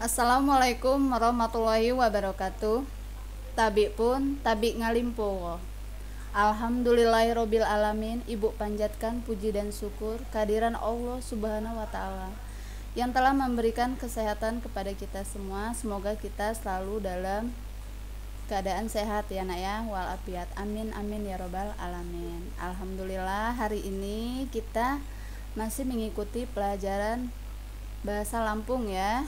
Assalamualaikum warahmatullahi wabarakatuh. Tabi pun tabi ngalimpo. Alhamdulillahirobbil alamin. Ibu panjatkan puji dan syukur kehadiran Allah Subhanahu wa taala yang telah memberikan kesehatan kepada kita semua. Semoga kita selalu dalam keadaan sehat ya nak ya, walafiat. Amin amin ya robbal alamin. Alhamdulillah, hari ini kita masih mengikuti pelajaran bahasa Lampung ya,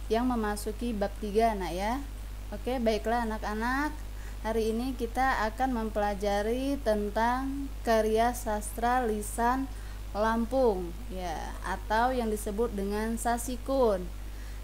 yang memasuki bab 3 nak ya. Oke, baiklah anak-anak. Hari ini kita akan mempelajari tentang karya sastra lisan Lampung ya, atau yang disebut dengan sasikun.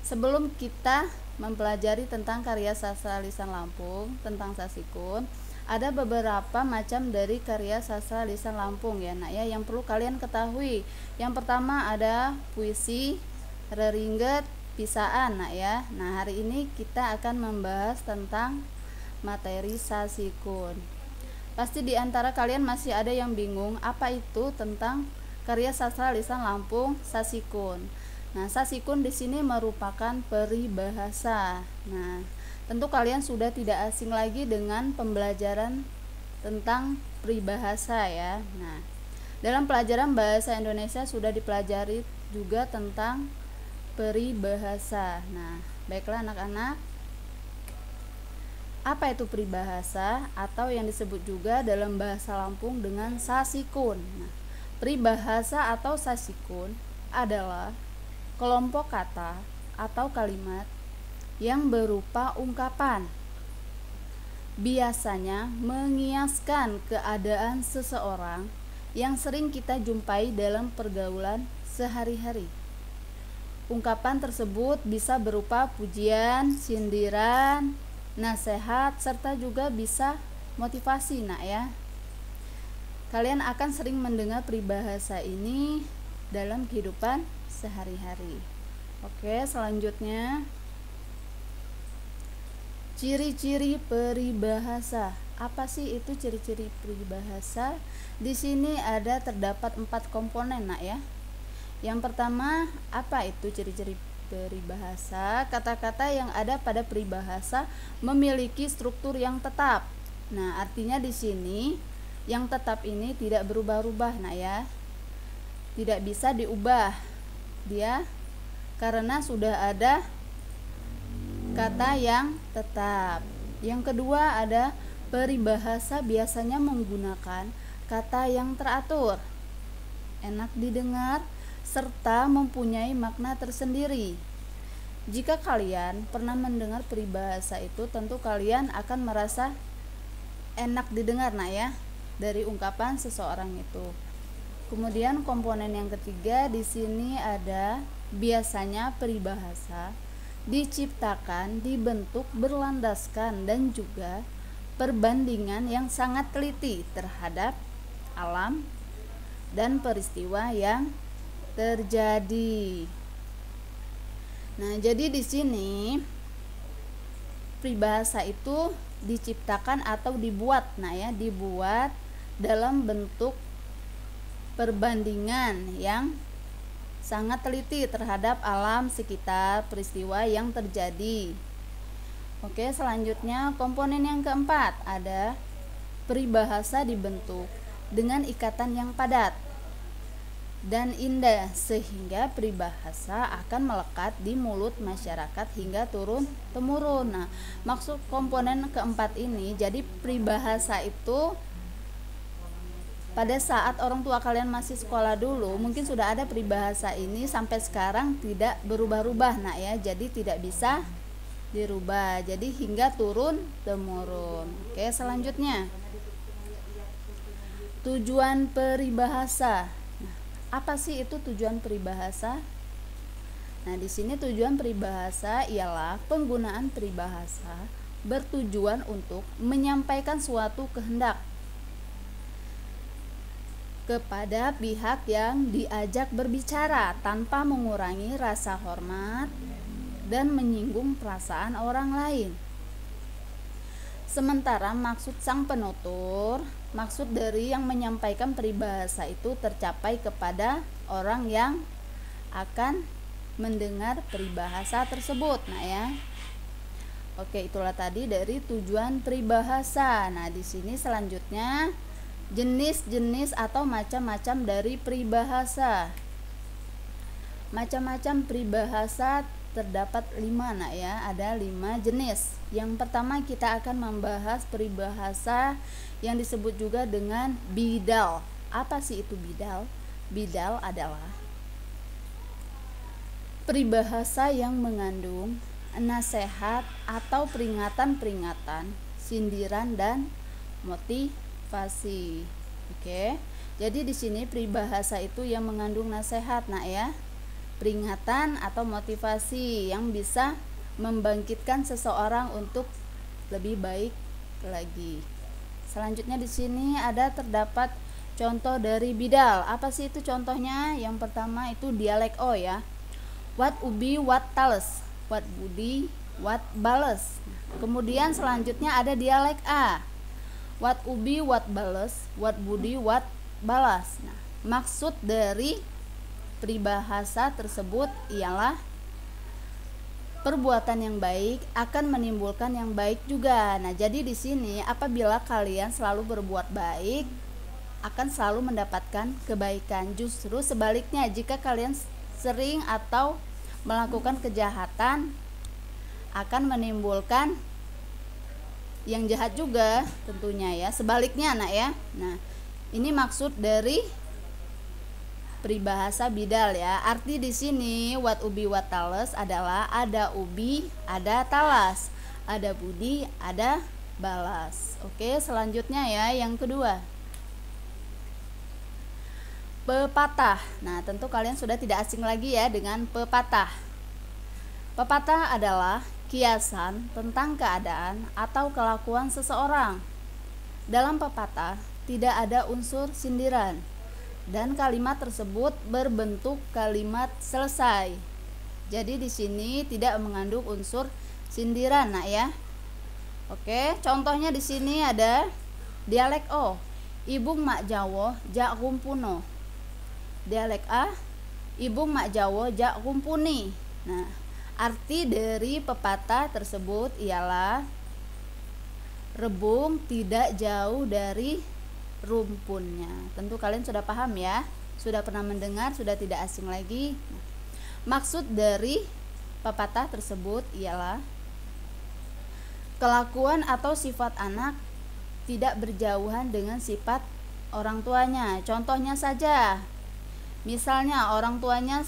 Sebelum kita mempelajari tentang karya sastra lisan Lampung, tentang sasikun, ada beberapa macam dari karya sastra lisan Lampung ya nak ya, yang perlu kalian ketahui. Yang pertama ada puisi, reringget, pisaan nak ya. Nah, hari ini kita akan membahas tentang materi sasikun. Pasti di antara kalian masih ada yang bingung apa itu tentang karya sastra lisan Lampung sasikun. Nah, sasikun di sini merupakan peribahasa. Nah, tentu kalian sudah tidak asing lagi dengan pembelajaran tentang peribahasa ya. Nah, dalam pelajaran bahasa Indonesia sudah dipelajari juga tentang peribahasa. Nah, baiklah anak-anak, apa itu peribahasa atau yang disebut juga dalam bahasa Lampung dengan sasikun? Nah, peribahasa atau sasikun adalah kelompok kata atau kalimat yang berupa ungkapan, biasanya mengiaskan keadaan seseorang yang sering kita jumpai dalam pergaulan sehari-hari. Ungkapan tersebut bisa berupa pujian, sindiran, nasihat, serta juga bisa motivasi nak ya. Kalian akan sering mendengar peribahasa ini dalam kehidupan sehari-hari. Oke, selanjutnya ciri-ciri peribahasa. Apa sih itu ciri-ciri peribahasa? Di sini terdapat 4 komponen nak ya. Yang pertama, apa itu ciri-ciri peribahasa? Kata-kata yang ada pada peribahasa memiliki struktur yang tetap. Nah, artinya di sini yang tetap ini tidak berubah-ubah nak ya. Tidak bisa diubah dia karena sudah ada kata yang tetap. Yang kedua, ada peribahasa biasanya menggunakan kata yang teratur, enak didengar, serta mempunyai makna tersendiri. Jika kalian pernah mendengar peribahasa itu, tentu kalian akan merasa enak didengar nak ya, dari ungkapan seseorang itu. Kemudian komponen yang ketiga di sini ada biasanya peribahasa diciptakan, dibentuk berlandaskan dan juga perbandingan yang sangat teliti terhadap alam dan peristiwa yang terjadi. Nah, jadi di sini peribahasa itu diciptakan atau dibuat, nah ya, dibuat dalam bentuk perbandingan yang sangat teliti terhadap alam sekitar, peristiwa yang terjadi. Oke, selanjutnya komponen yang keempat ada peribahasa dibentuk dengan ikatan yang padat dan indah sehingga peribahasa akan melekat di mulut masyarakat hingga turun temurun. Nah, maksud komponen keempat ini, jadi peribahasa itu pada saat orang tua kalian masih sekolah dulu, mungkin sudah ada peribahasa ini sampai sekarang tidak berubah-ubah nak ya. Jadi tidak bisa dirubah. Jadi hingga turun temurun. Oke, selanjutnya tujuan peribahasa. Nah, apa sih itu tujuan peribahasa? Nah, di sini tujuan peribahasa ialah penggunaan peribahasa bertujuan untuk menyampaikan suatu kehendak kepada pihak yang diajak berbicara tanpa mengurangi rasa hormat dan menyinggung perasaan orang lain. Sementara maksud sang penutur, maksud dari yang menyampaikan peribahasa itu tercapai kepada orang yang akan mendengar peribahasa tersebut. Nah ya. Oke, itulah tadi dari tujuan peribahasa. Nah, di sini selanjutnya jenis-jenis atau macam-macam dari peribahasa. Macam-macam peribahasa terdapat 5, nak ya. Ada 5 jenis. Yang pertama kita akan membahas peribahasa yang disebut juga dengan bidal. Apa sih itu bidal? Bidal adalah peribahasa yang mengandung nasihat atau peringatan-peringatan, sindiran dan motivasi. Oke. Jadi di sini peribahasa itu yang mengandung nasihat, nak ya. Peringatan atau motivasi yang bisa membangkitkan seseorang untuk lebih baik lagi. Selanjutnya di sini terdapat contoh dari bidal. Apa sih itu contohnya? Yang pertama itu dialek O ya. What ubi what tales, what budi what bales. Kemudian selanjutnya ada dialek A. What ubi what bales, what budi what balas. Nah, maksud dari peribahasa tersebut ialah perbuatan yang baik akan menimbulkan yang baik juga. Nah, jadi di sini apabila kalian selalu berbuat baik akan selalu mendapatkan kebaikan. Justru sebaliknya, jika kalian sering atau melakukan kejahatan akan menimbulkan yang jahat juga tentunya ya. Sebaliknya, nak ya. Nah, ini maksud dari peribahasa bidal ya. Arti di sini what ubi what tales adalah ada ubi, ada talas, ada budi, ada balas. Oke, selanjutnya ya, yang kedua. Pepatah. Nah, tentu kalian sudah tidak asing lagi ya dengan pepatah. Pepatah adalah kiasan tentang keadaan atau kelakuan seseorang. Dalam pepatah tidak ada unsur sindiran dan kalimat tersebut berbentuk kalimat selesai. Jadi di sini tidak mengandung unsur sindiran, nak ya. Oke, contohnya di sini ada dialek O. Ibung mak Jawo jak kumpuno. Dialek A, ibung mak Jawo jak kumpuni. Nah, arti dari pepatah tersebut ialah rebung tidak jauh dari rumpunnya. Tentu kalian sudah paham ya, sudah pernah mendengar, sudah tidak asing lagi. Maksud dari pepatah tersebut ialah kelakuan atau sifat anak tidak berjauhan dengan sifat orang tuanya. Contohnya saja, misalnya orang tuanya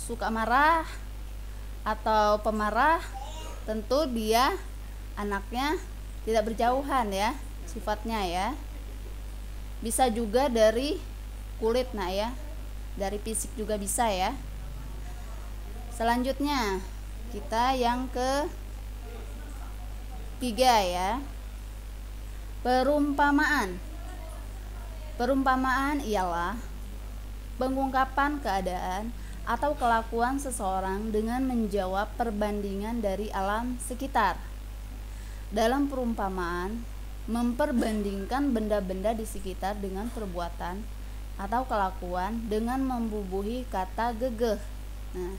suka marah atau pemarah, tentu dia anaknya tidak berjauhan ya sifatnya ya. Bisa juga dari kulit, nah ya, dari fisik juga bisa ya. Selanjutnya kita yang ketiga ya, perumpamaan. Perumpamaan ialah pengungkapan keadaan atau kelakuan seseorang dengan menjawab perbandingan dari alam sekitar. Dalam perumpamaan, memperbandingkan benda-benda di sekitar dengan perbuatan atau kelakuan dengan membubuhi kata gegeh. Nah,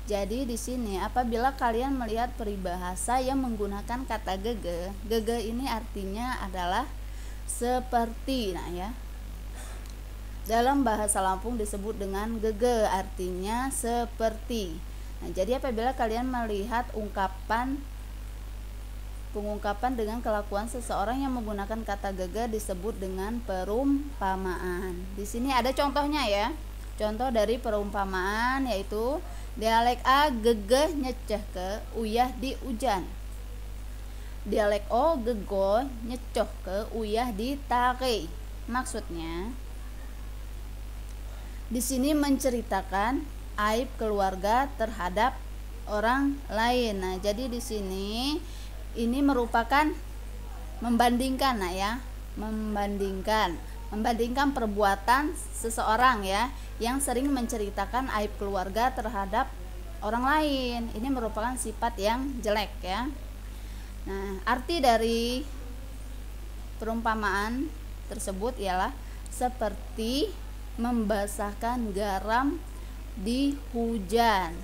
jadi di sini apabila kalian melihat peribahasa yang menggunakan kata gegeh, gegeh ini artinya adalah seperti, nah ya. Dalam bahasa Lampung disebut dengan gege, artinya seperti. Nah, jadi apabila kalian melihat pengungkapan dengan kelakuan seseorang yang menggunakan kata gege disebut dengan perumpamaan. Di sini ada contohnya ya. Contoh dari perumpamaan yaitu dialek A gegeh nyeceh ke uyah di hujan. Dialek O gego nyecoh ke uyah di tari. Maksudnya di sini menceritakan aib keluarga terhadap orang lain. Nah, jadi di sini ini merupakan membandingkan, nah ya, membandingkan perbuatan seseorang ya yang sering menceritakan aib keluarga terhadap orang lain. Ini merupakan sifat yang jelek ya. Nah, arti dari perumpamaan tersebut ialah seperti membasahkan garam di hujan.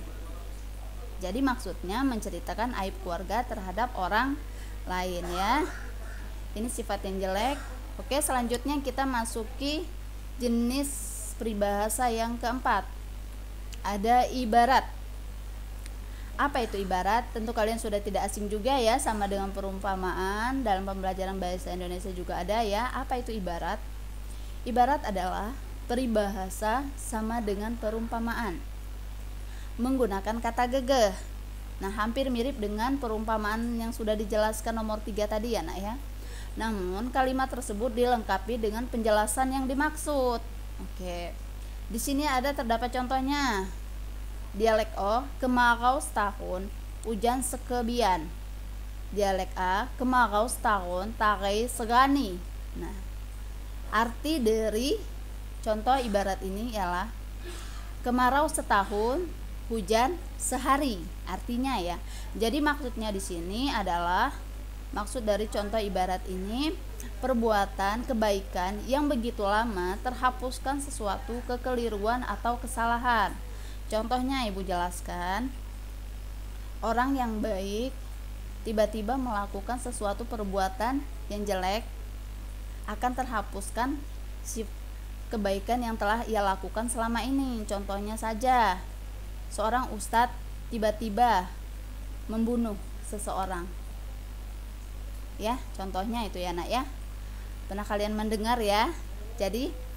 Jadi maksudnya menceritakan aib keluarga terhadap orang lain ya. Ini sifat yang jelek. Oke, selanjutnya kita masuki jenis peribahasa yang keempat. Ada ibarat. Apa itu ibarat? Tentu kalian sudah tidak asing juga ya, sama dengan perumpamaan. Dalam pembelajaran bahasa Indonesia juga ada ya. Apa itu ibarat? Ibarat adalah peribahasa sama dengan perumpamaan, menggunakan kata gegeh. Nah, hampir mirip dengan perumpamaan yang sudah dijelaskan nomor 3 tadi ya nak ya. Namun kalimat tersebut dilengkapi dengan penjelasan yang dimaksud. Oke. Di sini terdapat contohnya. Dialek O, kemarau setahun, hujan sekebian. Dialek A, kemarau setahun, tarai segani. Nah, arti dari contoh ibarat ini ialah kemarau setahun, hujan sehari. Artinya ya. Jadi maksudnya di sini adalah, maksud dari contoh ibarat ini, perbuatan kebaikan yang begitu lama terhapuskan sesuatu kekeliruan atau kesalahan. Contohnya Ibu jelaskan, orang yang baik tiba-tiba melakukan sesuatu perbuatan yang jelek, akan terhapuskan si kebaikan yang telah ia lakukan selama ini. Contohnya saja, seorang ustadz tiba-tiba membunuh seseorang. Ya, contohnya itu ya nak ya. Pernah kalian mendengar ya. Jadi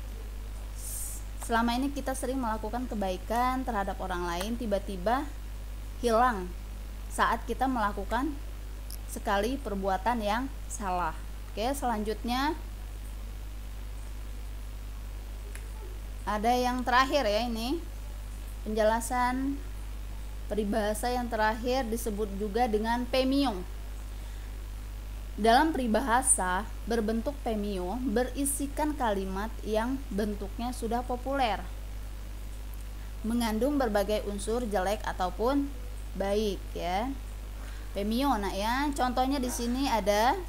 selama ini kita sering melakukan kebaikan terhadap orang lain, tiba-tiba hilang saat kita melakukan sekali perbuatan yang salah. Oke, selanjutnya ada yang terakhir ya, ini penjelasan peribahasa yang terakhir disebut juga dengan pemio. Dalam peribahasa berbentuk pemio berisikan kalimat yang bentuknya sudah populer, mengandung berbagai unsur jelek ataupun baik ya. Pemio nak ya. Contohnya di sini ada,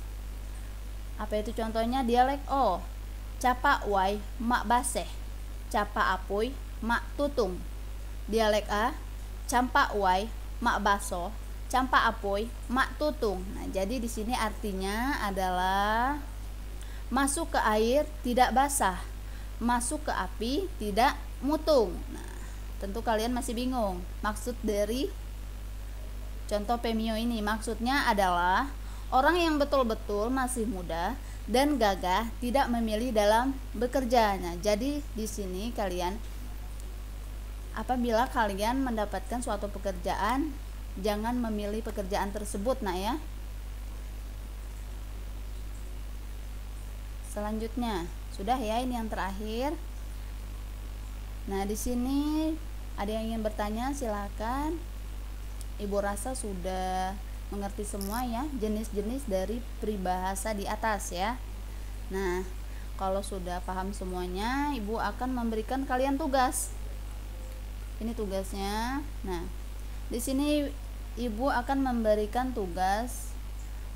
apa itu contohnya? Dialek O, capa wai mak baseh, capa apuy mak tutung. Dialek A, campa wai mak baso, campa apoy mak tutung. Nah, jadi di sini artinya adalah masuk ke air tidak basah, masuk ke api tidak mutung. Nah, tentu kalian masih bingung maksud dari contoh pemio ini. Maksudnya adalah orang yang betul-betul masih muda dan gagah tidak memilih dalam bekerjanya. Jadi di sini kalian, apabila kalian mendapatkan suatu pekerjaan, jangan memilih pekerjaan tersebut nak ya. Selanjutnya, sudah ya, ini yang terakhir. Nah, di sini ada yang ingin bertanya, silakan. Ibu rasa sudah mengerti semua ya jenis-jenis dari peribahasa di atas ya. Nah, kalau sudah paham semuanya, Ibu akan memberikan kalian tugas. Ini tugasnya. Nah, di sini Ibu akan memberikan tugas,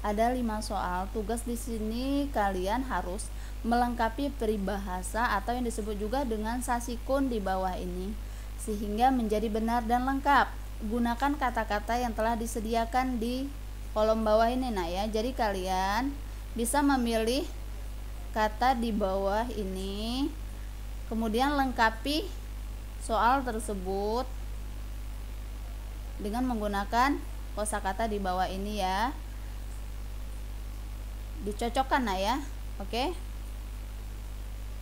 ada 5 soal. Tugas di sini kalian harus melengkapi peribahasa atau yang disebut juga dengan sasikun di bawah ini sehingga menjadi benar dan lengkap. Gunakan kata-kata yang telah disediakan di kolom bawah ini nah ya. Jadi kalian bisa memilih kata di bawah ini, kemudian lengkapi soal tersebut dengan menggunakan kosakata di bawah ini ya. Dicocokkan nah ya. Oke,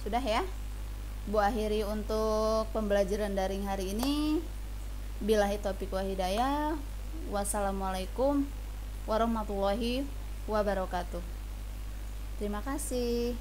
sudah ya. Bu akhiri untuk pembelajaran daring hari ini. Billahi taufiq wa hidayah. Wassalamualaikum warahmatullahi wabarakatuh. Terima kasih.